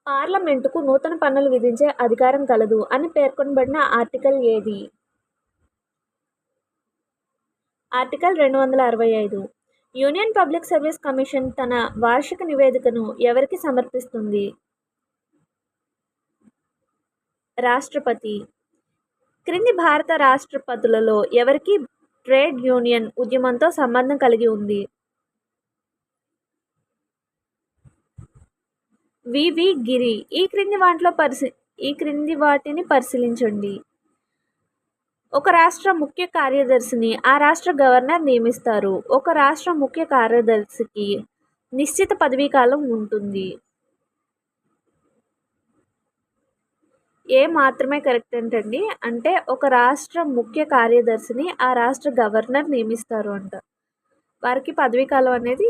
పార్లమెంటుకు నూతన పన్నులు విధించే అధికారం కలదు అని పేర్కొనబడిన ఆర్టికల్ ఏది? Article 265. Union public service commission తన వార్షిక నివేదికను ఎవరికి సమర్పిస్తుంది? రాష్ట్రపతి. క్రింది భారత రాష్ట్రపతులలో ఎవరికి ట్రేడ్ యూనియన్ ఉద్యమంతో సంబంధం కలిగి ఉంది? వివి గిరి. ఈ క్రింది వాటిని పరిశీలించండి. ఒక రాష్ట్ర ముఖ్య కార్యదర్శిని ఆ రాష్ట్ర గవర్నర్ నియమిస్తారు. ఒక రాష్ట్ర ముఖ్య కార్యదర్శికి నిశ్చిత పదవీకాలం ఉంటుంది. ఏ మాత్రమే కరెక్ట్ ఏంటండి అంటే ఒక రాష్ట్ర ముఖ్య కార్యదర్శిని ఆ రాష్ట్ర గవర్నర్ నియమిస్తారు అంట. వారికి పదవీకాలం అనేది